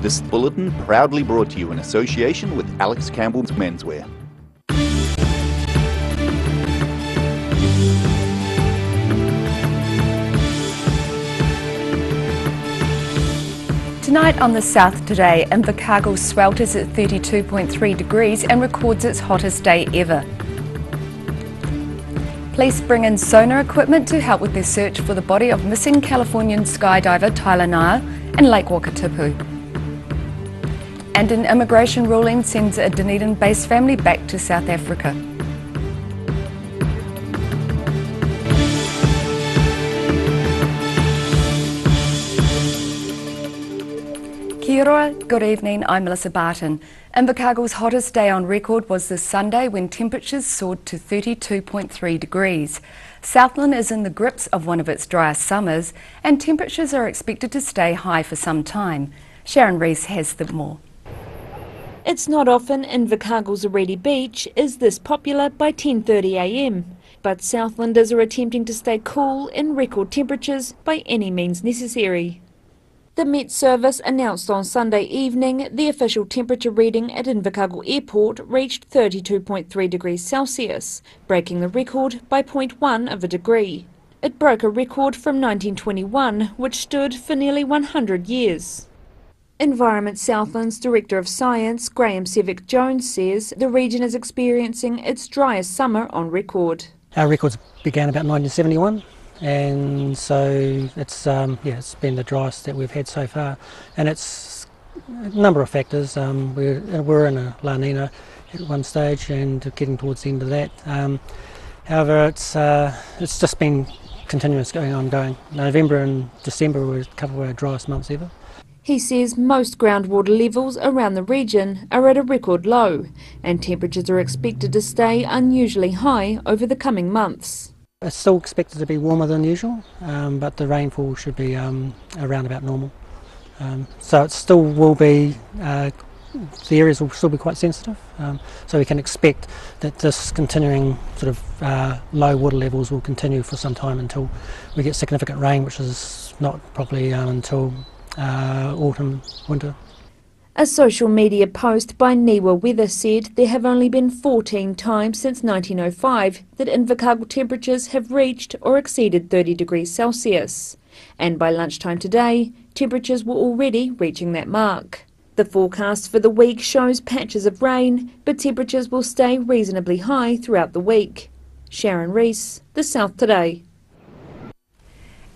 This bulletin proudly brought to you in association with Alex Campbell's Menswear. Tonight on the South Today, Invercargill swelters at 32.3 degrees and records its hottest day ever. Police bring in sonar equipment to help with their search for the body of missing Californian skydiver Tyler Nile in Lake Wakatipu. And an immigration ruling sends a Dunedin-based family back to South Africa. Kia ora, good evening, I'm Melissa Barton. Invercargill's hottest day on record was this Sunday when temperatures soared to 32.3 degrees. Southland is in the grips of one of its driest summers and temperatures are expected to stay high for some time. Sharon Rees has the more. It's not often Invercargill's Areti Beach is this popular by 10:30 a.m. But Southlanders are attempting to stay cool in record temperatures by any means necessary. The Met Service announced on Sunday evening the official temperature reading at Invercargill Airport reached 32.3 degrees Celsius, breaking the record by 0.1 of a degree. It broke a record from 1921, which stood for nearly 100 years. Environment Southland's Director of Science, Graham Sevick-Jones, says the region is experiencing its driest summer on record. Our records began about 1971. And so it's been the driest that we've had so far, and it's a number of factors. We're in a La Nina at one stage and getting towards the end of that. However, it's just been continuous ongoing. November and December were a couple of our driest months ever. He says most groundwater levels around the region are at a record low, and temperatures are expected to stay unusually high over the coming months. It's still expected to be warmer than usual, but the rainfall should be around about normal. So it still will be, the areas will still be quite sensitive, so we can expect that this continuing sort of low water levels will continue for some time until we get significant rain, which is not probably until autumn, winter. A social media post by Niwa Weather said there have only been 14 times since 1905 that Invercargill temperatures have reached or exceeded 30 degrees Celsius. And by lunchtime today, temperatures were already reaching that mark. The forecast for the week shows patches of rain, but temperatures will stay reasonably high throughout the week. Sharon Rees, The South Today.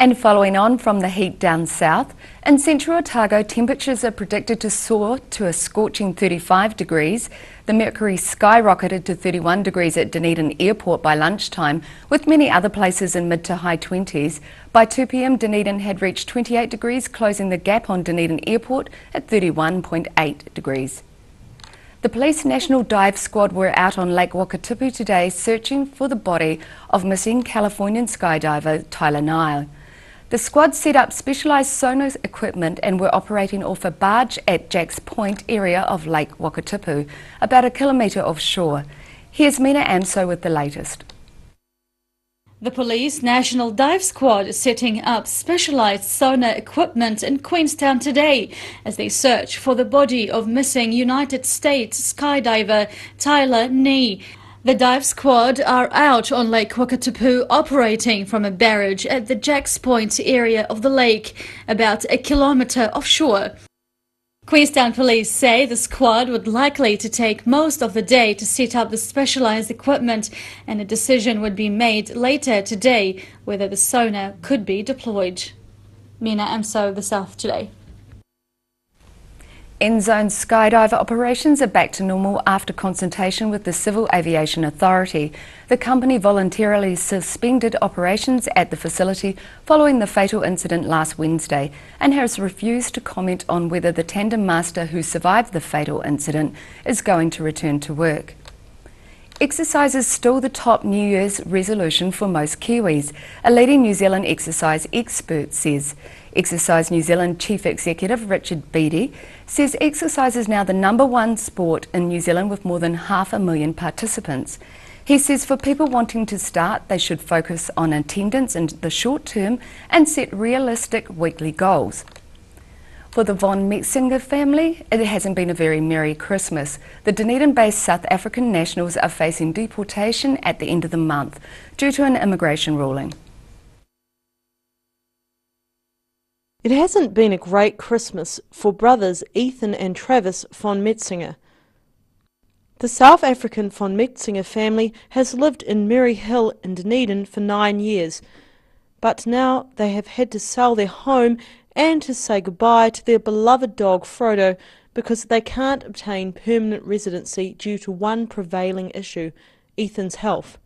And following on from the heat down south, in central Otago temperatures are predicted to soar to a scorching 35 degrees. The mercury skyrocketed to 31 degrees at Dunedin Airport by lunchtime, with many other places in mid to high 20s. By 2 p.m, Dunedin had reached 28 degrees, closing the gap on Dunedin Airport at 31.8 degrees. The Police National Dive Squad were out on Lake Wakatipu today searching for the body of missing Californian skydiver Tyler Nile. The squad set up specialised sonar equipment and were operating off a barge at Jacks Point area of Lake Wakatipu, about a kilometre offshore. Here's Mina Amso with the latest. The Police National Dive Squad is setting up specialised sonar equipment in Queenstown today as they search for the body of missing United States skydiver Tyler Nile. The dive squad are out on Lake Wakatipu operating from a barrage at the Jacks Point area of the lake, about a kilometre offshore. Queenstown Police say the squad would likely to take most of the day to set up the specialised equipment, and a decision would be made later today whether the sonar could be deployed. Mina Amso, The South Today. End-zone skydiver operations are back to normal after consultation with the Civil Aviation Authority. The company voluntarily suspended operations at the facility following the fatal incident last Wednesday and has refused to comment on whether the tandem master who survived the fatal incident is going to return to work. Exercise is still the top New Year's resolution for most Kiwis, a leading New Zealand exercise expert says. Exercise New Zealand Chief Executive Richard Beattie says exercise is now the #1 sport in New Zealand with more than 500,000 participants. He says for people wanting to start, they should focus on attendance in the short term and set realistic weekly goals. For the von Metzinger family, it hasn't been a very merry Christmas. The Dunedin-based South African nationals are facing deportation at the end of the month due to an immigration ruling. It hasn't been a great Christmas for brothers Ethan and Travis von Metzinger. The South African von Metzinger family has lived in Merry Hill in Dunedin for 9 years, but now they have had to sell their home and to say goodbye to their beloved dog Frodo because they can't obtain permanent residency due to one prevailing issue, Ethan's health.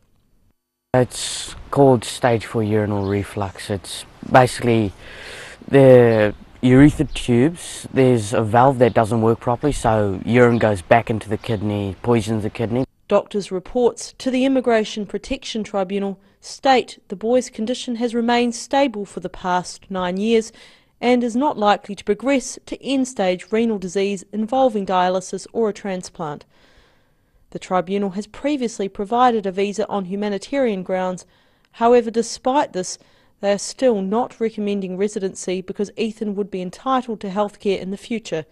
It's called stage 4 urinary reflux. It's basically the urethra tubes. There's a valve that doesn't work properly, so urine goes back into the kidney, poisons the kidney. Doctors' reports to the Immigration Protection Tribunal state the boy's condition has remained stable for the past 9 years and is not likely to progress to end-stage renal disease involving dialysis or a transplant. The tribunal has previously provided a visa on humanitarian grounds. However, despite this, they are still not recommending residency because Ethan would be entitled to healthcare in the future.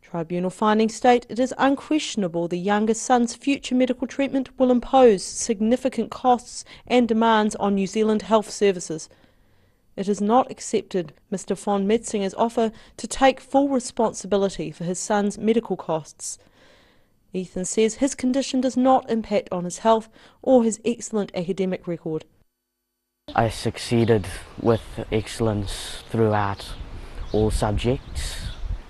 Tribunal findings state it is unquestionable the younger son's future medical treatment will impose significant costs and demands on New Zealand health services. It has not accepted Mr. von Metzinger's offer to take full responsibility for his son's medical costs. Ethan says his condition does not impact on his health or his excellent academic record. I succeeded with excellence throughout all subjects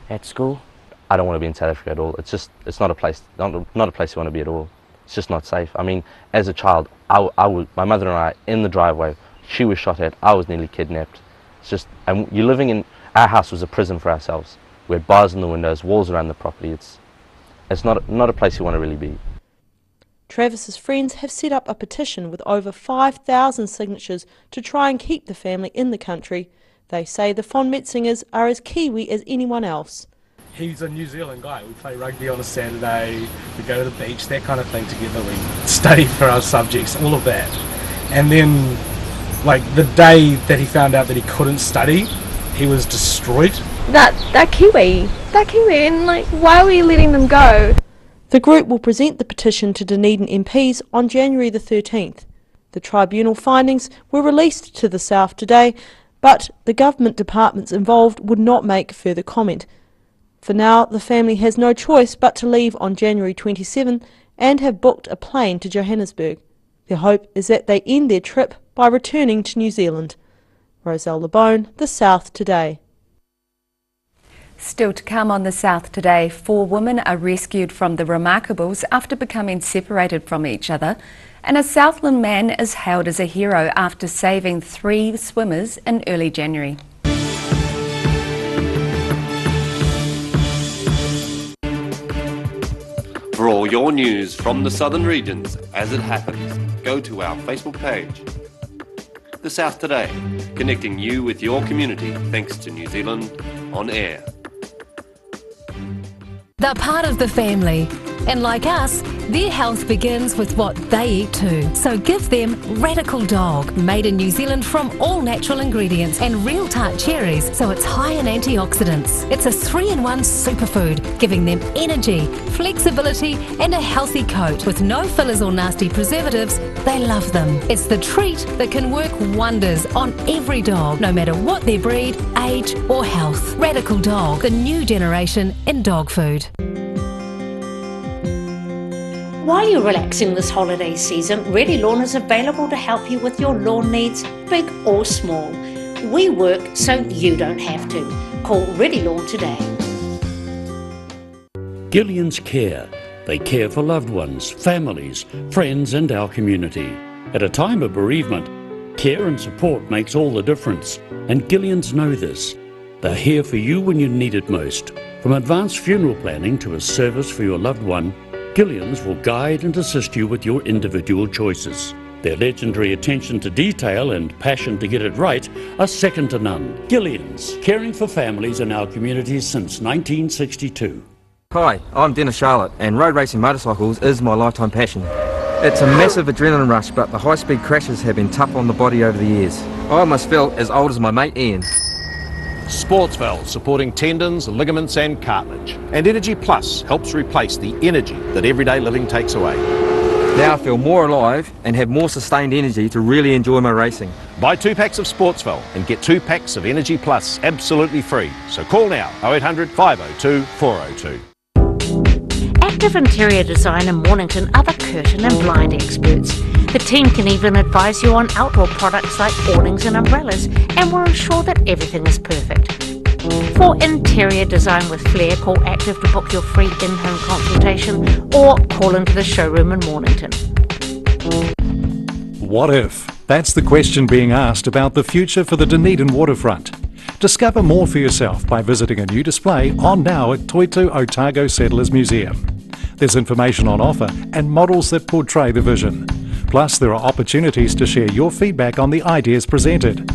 at school. I don't want to be in South Africa at all. It's not a place you want to be at all. It's just not safe. I mean, as a child, my mother and I in the driveway. She was shot at. I was nearly kidnapped. It's just, and you're living in our house was a prison for ourselves. We had bars in the windows, walls around the property. It's not a place you want to really be. Travis's friends have set up a petition with over 5,000 signatures to try and keep the family in the country. They say the von Metzingers are as Kiwi as anyone else. He's a New Zealand guy. We play rugby on a Saturday, we go to the beach, that kind of thing together. We study for our subjects, all of that. And then, like, the day that he found out that he couldn't study, he was destroyed. They're Kiwi, and like, why are we letting them go? The group will present the petition to Dunedin MPs on January the 13th. The tribunal findings were released to the South today, but the government departments involved would not make further comment. For now, the family has no choice but to leave on January 27 and have booked a plane to Johannesburg. Their hope is that they end their trip by returning to New Zealand. Roselle LeBone, The South Today. Still to come on The South Today, 4 women are rescued from the Remarkables after becoming separated from each other, and a Southland man is hailed as a hero after saving 3 swimmers in early January. For all your news from the southern regions as it happens, go to our Facebook page. The South Today, connecting you with your community thanks to New Zealand On Air. They're part of the family, and like us, their health begins with what they eat too. So give them Radical Dog, made in New Zealand from all natural ingredients and real tart cherries, so it's high in antioxidants. It's a 3-in-1 superfood, giving them energy, flexibility and a healthy coat. With no fillers or nasty preservatives, they love them. It's the treat that can work wonders on every dog, no matter what their breed, age or health. Radical Dog, the new generation in dog food. While you're relaxing this holiday season, Ready Lawn is available to help you with your lawn needs, big or small. We work so you don't have to. Call Ready Lawn today. Gillian's Care. They care for loved ones, families, friends and our community. At a time of bereavement, care and support makes all the difference, and Gillian's know this. They're here for you when you need it most. From advanced funeral planning to a service for your loved one, Gillian's will guide and assist you with your individual choices. Their legendary attention to detail and passion to get it right are second to none. Gillian's, caring for families in our communities since 1962. Hi, I'm Dennis Charlotte, and road racing motorcycles is my lifetime passion. It's a massive adrenaline rush, but the high-speed crashes have been tough on the body over the years. I almost felt as old as my mate Ian. Sportsval, supporting tendons, ligaments and cartilage. And Energy Plus helps replace the energy that everyday living takes away. Now I feel more alive and have more sustained energy to really enjoy my racing. Buy 2 packs of Sportsval and get 2 packs of Energy Plus absolutely free. So call now, 0800 502 402. Active Interior Design in Mornington are the curtain and blind experts. The team can even advise you on outdoor products like awnings and umbrellas, and will ensure that everything is perfect. For interior design with flair, call Active to book your free in-home consultation or call into the showroom in Mornington. What if? That's the question being asked about the future for the Dunedin waterfront. Discover more for yourself by visiting a new display on now at Toitu Otago Settlers Museum. There's information on offer and models that portray the vision. Plus, there are opportunities to share your feedback on the ideas presented.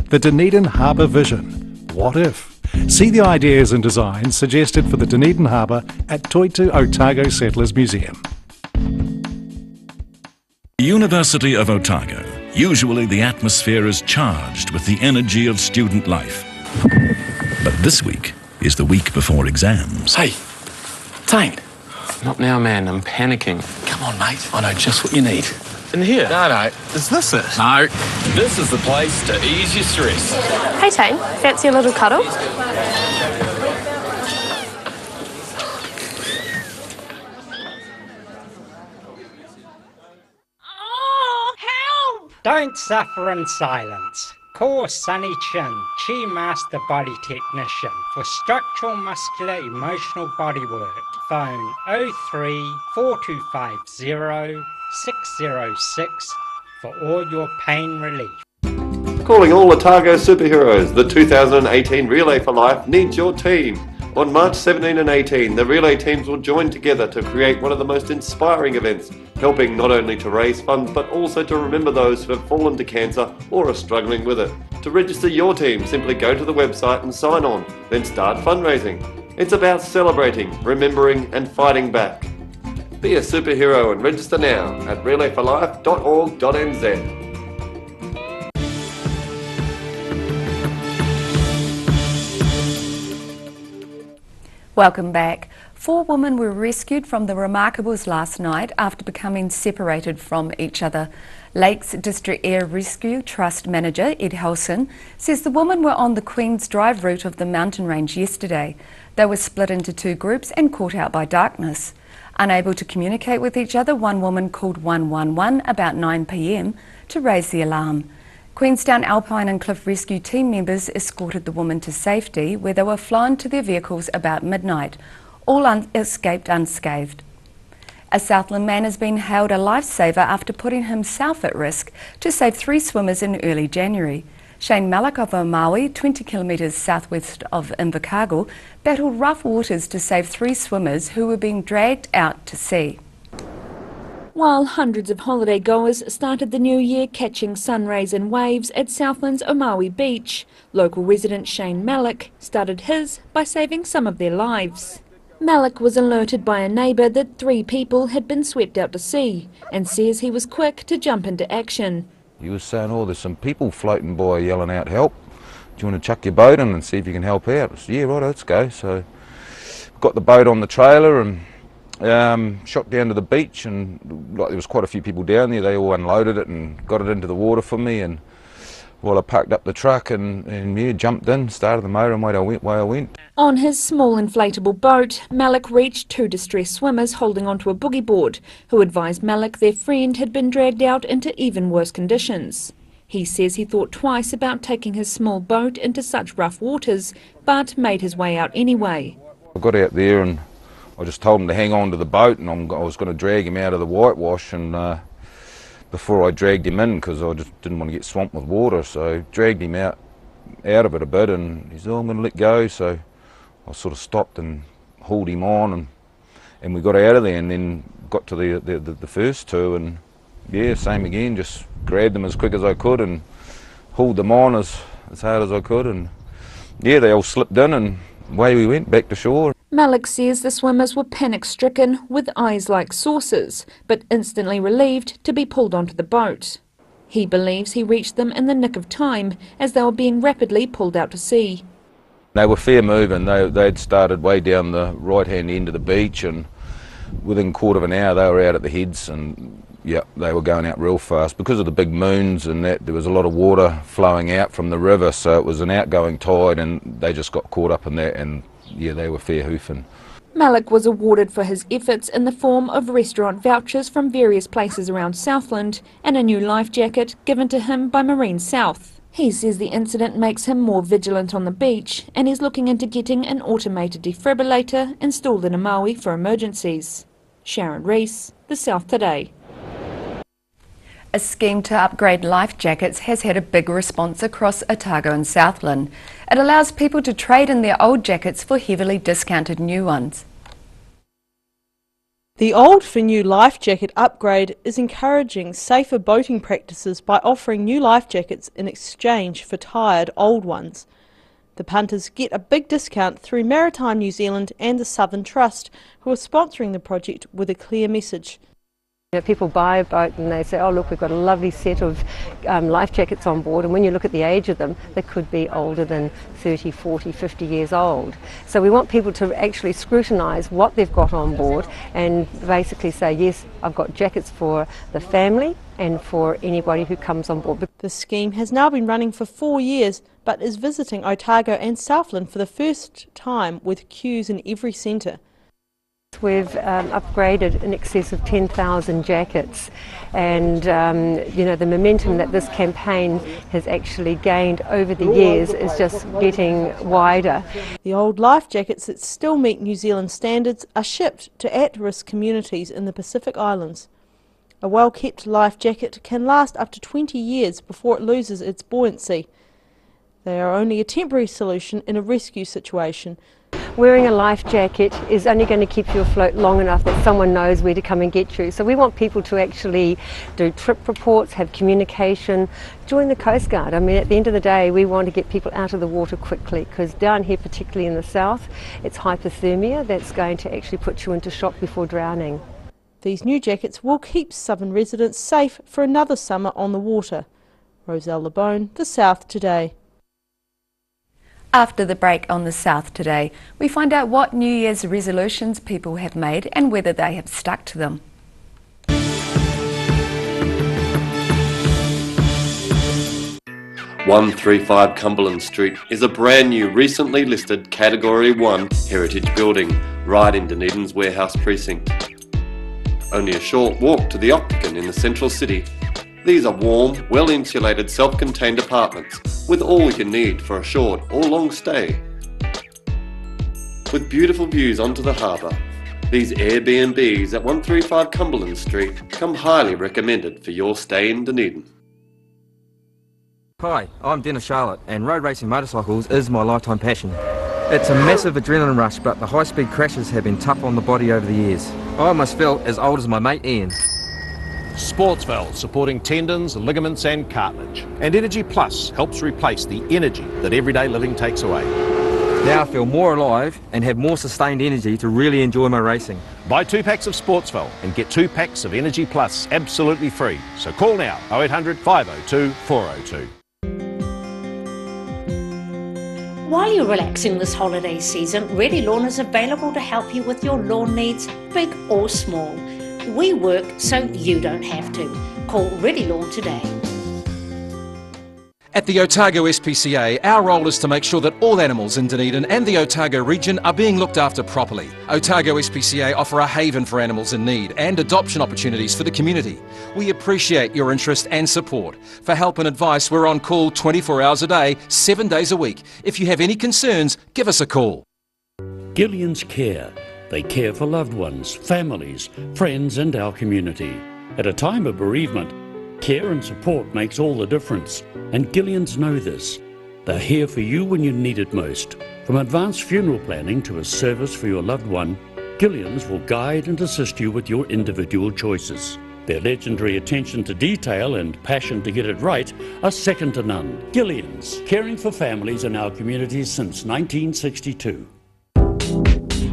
The Dunedin Harbour Vision. What if? See the ideas and designs suggested for the Dunedin Harbour at Toitu Otago Settlers Museum. University of Otago. Usually the atmosphere is charged with the energy of student life. But this week is the week before exams. Hey, Tane. Not now, man. I'm panicking. Come on, mate. I know just what you need. In here? No. Is this it? No. This is the place to ease your stress. Hey Tane, fancy a little cuddle? Don't suffer in silence. Call Sunny Chin, Chi Master Body Technician, for structural, muscular, emotional bodywork. Phone 03 4250 606 for all your pain relief. Calling all Otago superheroes, the 2018 Relay for Life needs your team. On March 17 and 18, the relay teams will join together to create one of the most inspiring events, helping not only to raise funds but also to remember those who have fallen to cancer or are struggling with it. To register your team, simply go to the website and sign on, then start fundraising. It's about celebrating, remembering and fighting back. Be a superhero and register now at relayforlife.org.nz. Welcome back. 4 women were rescued from the Remarkables last night after becoming separated from each other. Lakes District Air Rescue Trust Manager Ed Helson says the women were on the Queen's Drive route of the mountain range yesterday. They were split into 2 groups and caught out by darkness. Unable to communicate with each other, one woman called 111 about 9 p.m. to raise the alarm. Queenstown Alpine and Cliff Rescue team members escorted the women to safety, where they were flown to their vehicles about midnight. All escaped unscathed. A Southland man has been hailed a lifesaver after putting himself at risk to save 3 swimmers in early January. Shane Malik of Omaui, 20 kilometres southwest of Invercargill, battled rough waters to save 3 swimmers who were being dragged out to sea. While hundreds of holiday goers started the new year catching sun rays and waves at Southland's Omaui beach, local resident Shane Malik started his by saving some of their lives. Malik was alerted by a neighbour that 3 people had been swept out to sea and says he was quick to jump into action. He was saying, oh, there's some people floating by yelling out help. Do you want to chuck your boat in and see if you can help out? I said, yeah, right, let's go. So got the boat on the trailer and shot down to the beach, and like there was quite a few people down there. They all unloaded it and got it into the water for me, and while I parked up the truck and yeah, jumped in, started the motor and away I went. On his small inflatable boat, Malik reached 2 distressed swimmers holding onto a boogie board, who advised Malik their friend had been dragged out into even worse conditions. He says he thought twice about taking his small boat into such rough waters, but made his way out anyway. I got out there and I just told him to hang on to the boat, and I was going to drag him out of the whitewash, and before I dragged him in, because I just didn't want to get swamped with water, so dragged him out of it a bit, and he said, oh, I'm going to let go, so I sort of stopped and hauled him on, and we got out of there, and then got to the first 2, and yeah, same again, just grabbed them as quick as I could and hauled them on as hard as I could, and yeah, they all slipped in and away we went back to shore. Malik says the swimmers were panic-stricken with eyes like saucers, but instantly relieved to be pulled onto the boat. He believes he reached them in the nick of time as they were being rapidly pulled out to sea. They were fair moving. They'd started way down the right-hand end of the beach, and within a quarter of an hour they were out at the heads, and yeah, they were going out real fast. Because of the big moons and that, there was a lot of water flowing out from the river, so it was an outgoing tide, and they just got caught up in that, and yeah, they were fair hoofing. Malik was awarded for his efforts in the form of restaurant vouchers from various places around Southland and a new life jacket given to him by Marine South. He says the incident makes him more vigilant on the beach, and he's looking into getting an automated defibrillator installed in a Maui for emergencies. Sharon Rees, The South Today. A scheme to upgrade life jackets has had a big response across Otago and Southland. It allows people to trade in their old jackets for heavily discounted new ones. The Old for New life jacket upgrade is encouraging safer boating practices by offering new life jackets in exchange for tired old ones. The punters get a big discount through Maritime New Zealand and the Southern Trust, who are sponsoring the project with a clear message. People buy a boat and they say, oh look, we've got a lovely set of life jackets on board, and when you look at the age of them, they could be older than 30, 40, 50 years old. So we want people to actually scrutinise what they've got on board and basically say, yes, I've got jackets for the family and for anybody who comes on board. The scheme has now been running for 4 years, but is visiting Otago and Southland for the first time with queues in every centre. We've upgraded in excess of 10,000 jackets, and you know, the momentum that this campaign has actually gained over the years is just getting wider. The old life jackets that still meet New Zealand standards are shipped to at-risk communities in the Pacific Islands. A well-kept life jacket can last up to 20 years before it loses its buoyancy. They are only a temporary solution in a rescue situation. Wearing a life jacket is only going to keep you afloat long enough that someone knows where to come and get you. So we want people to actually do trip reports, have communication, join the Coast Guard. I mean, at the end of the day, we want to get people out of the water quickly, because down here, particularly in the south, it's hypothermia that's going to actually put you into shock before drowning. These new jackets will keep Southern residents safe for another summer on the water. Roselle LeBone, The South Today. After the break on The South Today, we find out what New Year's resolutions people have made and whether they have stuck to them. 135 Cumberland Street is a brand new, recently listed Category 1 heritage building right in Dunedin's warehouse precinct. Only a short walk to the Octagon in the central city. These are warm, well-insulated, self-contained apartments with all you need for a short or long stay. With beautiful views onto the harbour, these Airbnbs at 135 Cumberland Street come highly recommended for your stay in Dunedin. Hi, I'm Dennis Charlotte, and road racing motorcycles is my lifetime passion. It's a massive adrenaline rush, but the high-speed crashes have been tough on the body over the years. I almost felt as old as my mate Ian. Sportsval, supporting tendons, ligaments and cartilage. And Energy Plus helps replace the energy that everyday living takes away. Now I feel more alive and have more sustained energy to really enjoy my racing. Buy 2 packs of Sportsval and get 2 packs of Energy Plus absolutely free. So call now, 0800 502 402. While you're relaxing this holiday season, Ready Lawn is available to help you with your lawn needs, big or small. We work so you don't have to. Call Ready Lawn today. At the Otago SPCA, our role is to make sure that all animals in Dunedin and the Otago region are being looked after properly. Otago SPCA offer a haven for animals in need and adoption opportunities for the community. We appreciate your interest and support. For help and advice, we're on call 24 hours a day, 7 days a week. If you have any concerns, give us a call. Gillian's Care. They care for loved ones, families, friends and our community. At a time of bereavement, care and support makes all the difference, and Gillians know this. They're here for you when you need it most. From advanced funeral planning to a service for your loved one, Gillians will guide and assist you with your individual choices. Their legendary attention to detail and passion to get it right are second to none. Gillians, caring for families in our communities since 1962.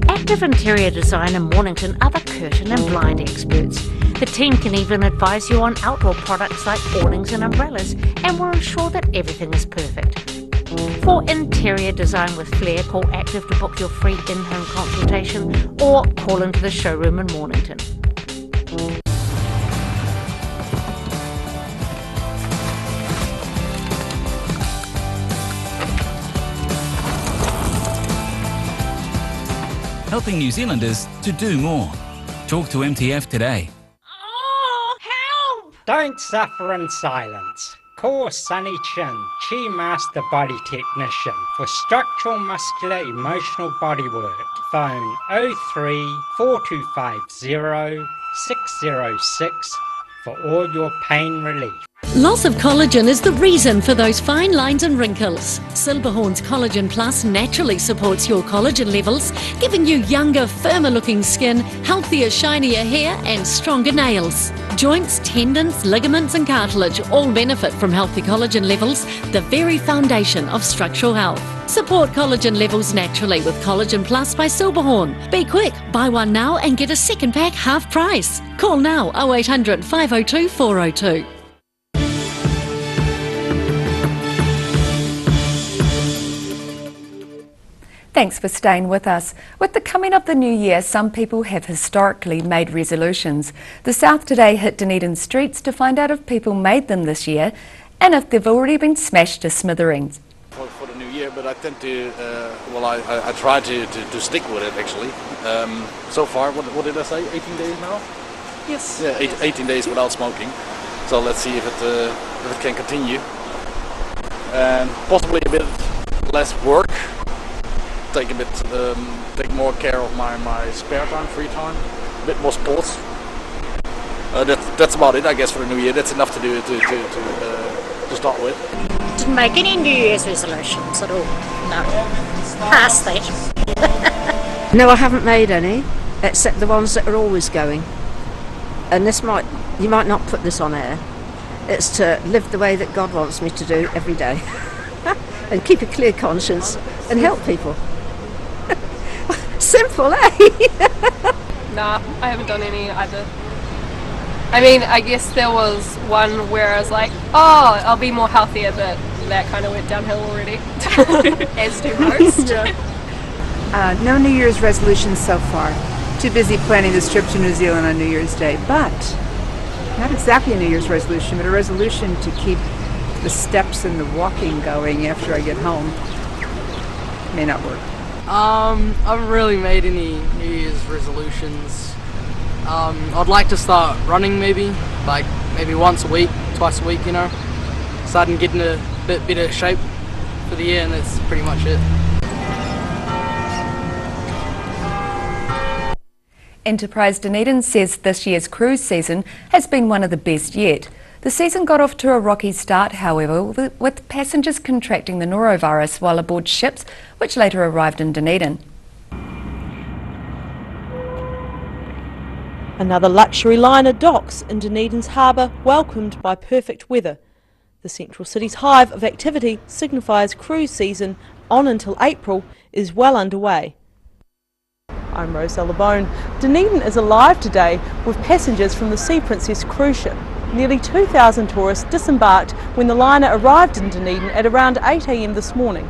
Active Interior Designer Mornington are the curtain and blind experts. The team can even advise you on outdoor products like awnings and umbrellas, and will ensure that everything is perfect. For interior design with flair, call Active to book your free in-home consultation or call into the showroom in Mornington. Helping New Zealanders to do more. Talk to MTF today. Don't suffer in silence. Call Sunny Chin, Chi Master Body Technician, for structural, muscular, emotional bodywork. Phone 03 4250 606 for all your pain relief. Loss of collagen is the reason for those fine lines and wrinkles. Silberhorn's Collagen Plus naturally supports your collagen levels, giving you younger, firmer looking skin, healthier, shinier hair and stronger nails. Joints, tendons, ligaments and cartilage all benefit from healthy collagen levels, the very foundation of structural health. Support collagen levels naturally with Collagen Plus by Silberhorn. Be quick, buy one now and get a second pack half price. Call now 0800 502 402. Thanks for staying with us. With the coming of the new year, some people have historically made resolutions. The South Today hit Dunedin streets to find out if people made them this year and if they've already been smashed to smithereens. For the new year, but I tend to, I try to stick with it actually. So far, what did I say, 18 days now? Yes. Yeah, 18 days without smoking. So let's see if it can continue. And possibly a bit less work. Take more care of my spare time, free time, a bit more sports. That's about it, I guess, for the new year. That's enough to do to start with. Didn't make any New Year's resolutions at all. No, past that. No, I haven't made any, except the ones that are always going. And you might not put this on air. It's to live the way that God wants me to do every day, and keep a clear conscience and help people. Simple, eh? Nah, I haven't done any either. I mean, I guess there was one where I was like, oh, I'll be more healthier, but that kind of went downhill already. As do most. Yeah. No New Year's resolutions so far. Too busy planning this trip to New Zealand on New Year's Day, but not exactly a New Year's resolution, but a resolution to keep the steps and the walking going after I get home. May not work. I haven't really made any New Year's resolutions. I'd like to start running maybe once a week, twice a week, you know. So I can get in a bit better shape for the year, and that's pretty much it. Enterprise Dunedin says this year's cruise season has been one of the best yet. The season got off to a rocky start, however, with passengers contracting the norovirus while aboard ships, which later arrived in Dunedin. Another luxury liner docks in Dunedin's harbour, welcomed by perfect weather. The central city's hive of activity signifies cruise season, on until April, is well underway. I'm Rosella Bone. Dunedin is alive today with passengers from the Sea Princess cruise ship. Nearly 2,000 tourists disembarked when the liner arrived in Dunedin at around 8 a.m. this morning.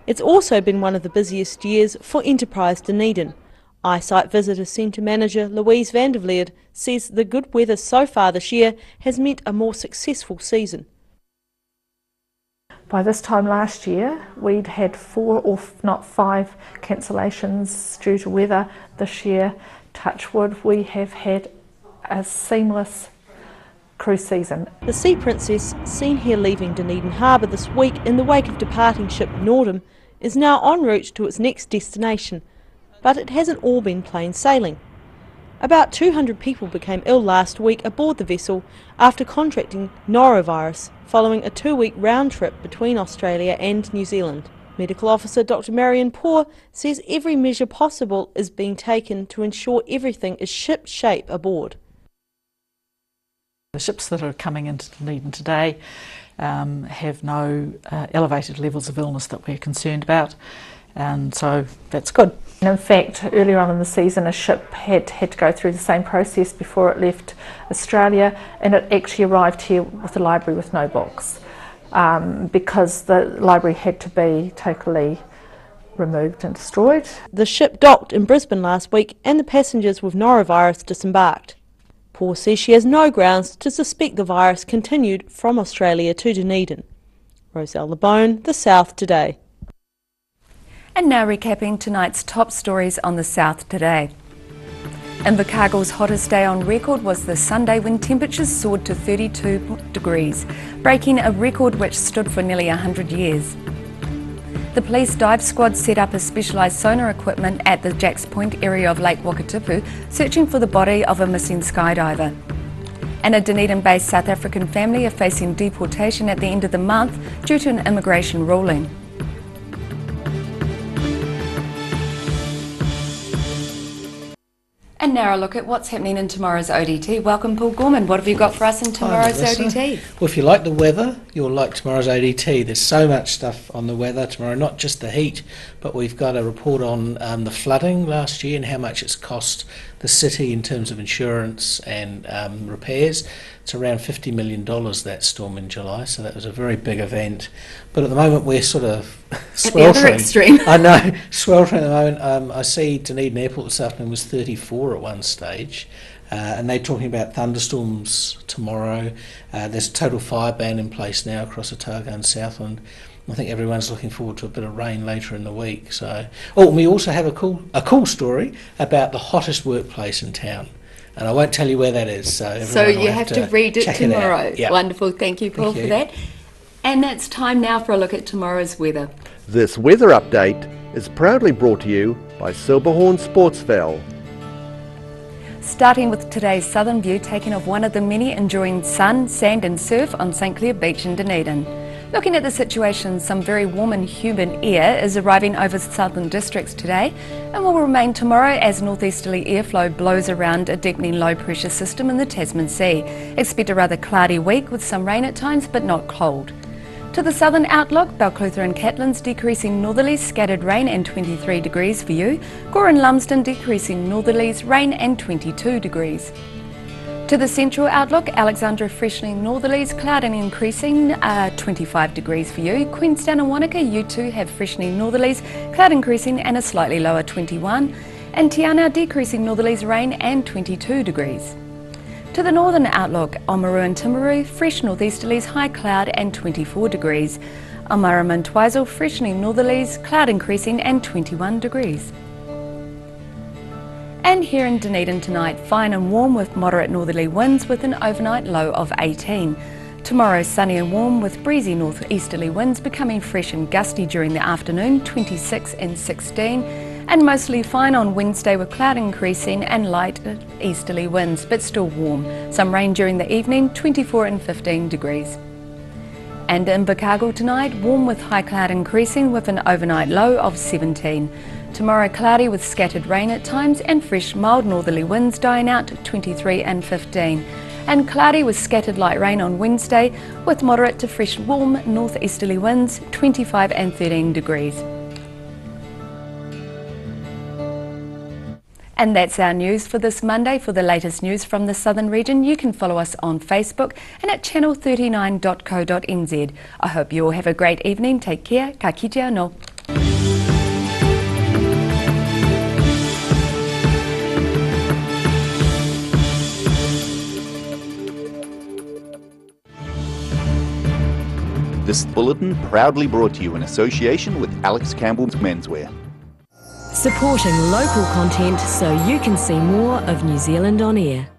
It's also been one of the busiest years for Enterprise Dunedin. Eyesight Visitor Centre Manager Louise van der Vliert says the good weather so far this year has meant a more successful season. By this time last year, we'd had 4 or not 5 cancellations due to weather. This year, touch wood, we have had a seamless cruise season. The Sea Princess, seen here leaving Dunedin Harbour this week in the wake of departing ship Nordam, is now en route to its next destination, but it hasn't all been plain sailing. About 200 people became ill last week aboard the vessel after contracting norovirus following a 2-week round trip between Australia and New Zealand. Medical Officer Dr. Marion Poor says every measure possible is being taken to ensure everything is ship-shape aboard. The ships that are coming into Dunedin today have no elevated levels of illness that we're concerned about, and so that's good. And in fact, earlier on in the season, a ship had to go through the same process before it left Australia, and it actually arrived here with the library with no books. because the library had to be totally removed and destroyed. The ship docked in Brisbane last week and the passengers with norovirus disembarked. Paul says she has no grounds to suspect the virus continued from Australia to Dunedin. Roselle LeBone, The South Today. And now recapping tonight's top stories on The South Today. Invercargill's hottest day on record was this Sunday when temperatures soared to 32 degrees, breaking a record which stood for nearly 100 years. The police dive squad set up a specialised sonar equipment at the Jacks Point area of Lake Wakatipu, searching for the body of a missing skydiver. And a Dunedin-based South African family are facing deportation at the end of the month due to an immigration ruling. And now a look at what's happening in tomorrow's ODT. Welcome, Paul Gorman. What have you got for us in tomorrow's ODT? Well, if you like the weather, you'll like tomorrow's ODT. There's so much stuff on the weather tomorrow, not just the heat, but we've got a report on the flooding last year and how much it's cost the city in terms of insurance and repairs. It's around $50 million, that storm in July, so that was a very big event. But at the moment we're sort of sweltering. At the other extreme. I know, sweltering at the moment. I see Dunedin Airport this afternoon was 34 at one stage. And they're talking about thunderstorms tomorrow. There's a total fire ban in place now across Otago and Southland. I think everyone's looking forward to a bit of rain later in the week. So, and we also have a cool story about the hottest workplace in town. And I won't tell you where that is. So you have to read it tomorrow. Yep. Wonderful. Thank you, Paul, for that. And it's time now for a look at tomorrow's weather. This weather update is proudly brought to you by Silverhorn Sportsval. Starting with today's southern view, taken of one of the many enjoying sun, sand and surf on St Clair Beach in Dunedin. Looking at the situation, some very warm and humid air is arriving over southern districts today and will remain tomorrow as northeasterly airflow blows around a deepening low pressure system in the Tasman Sea. Expect a rather cloudy week with some rain at times but not cold. To the southern outlook, Balclutha and Catlins decreasing northerlies, scattered rain and 23 degrees for you. Gore and Lumsden decreasing northerlies, rain and 22 degrees. To the central outlook, Alexandra freshening northerlies, cloud and increasing 25 degrees for you. Queenstown and Wanaka, you too have freshening northerlies, cloud increasing and a slightly lower 21. And Te Anau decreasing northerlies, rain and 22 degrees. To the northern outlook, Oamaru and Timaru, fresh northeasterlies, high cloud and 24 degrees. Oamaru and Twizel, freshening northerlies, cloud increasing and 21 degrees. And here in Dunedin tonight, fine and warm with moderate northerly winds with an overnight low of 18. Tomorrow sunny and warm with breezy northeasterly winds becoming fresh and gusty during the afternoon, 26 and 16. And mostly fine on Wednesday with cloud increasing and light easterly winds, but still warm. Some rain during the evening, 24 and 15 degrees. And in Invercargill tonight, warm with high cloud increasing with an overnight low of 17. Tomorrow cloudy with scattered rain at times and fresh mild northerly winds dying out 23 and 15. And cloudy with scattered light rain on Wednesday with moderate to fresh warm northeasterly winds 25 and 13 degrees. And that's our news for this Monday. For the latest news from the Southern region, you can follow us on Facebook and at channel39.co.nz. I hope you all have a great evening. Take care. Ka kite anō. This bulletin proudly brought to you in association with Alex Campbell's Menswear. Supporting local content so you can see more of New Zealand on air.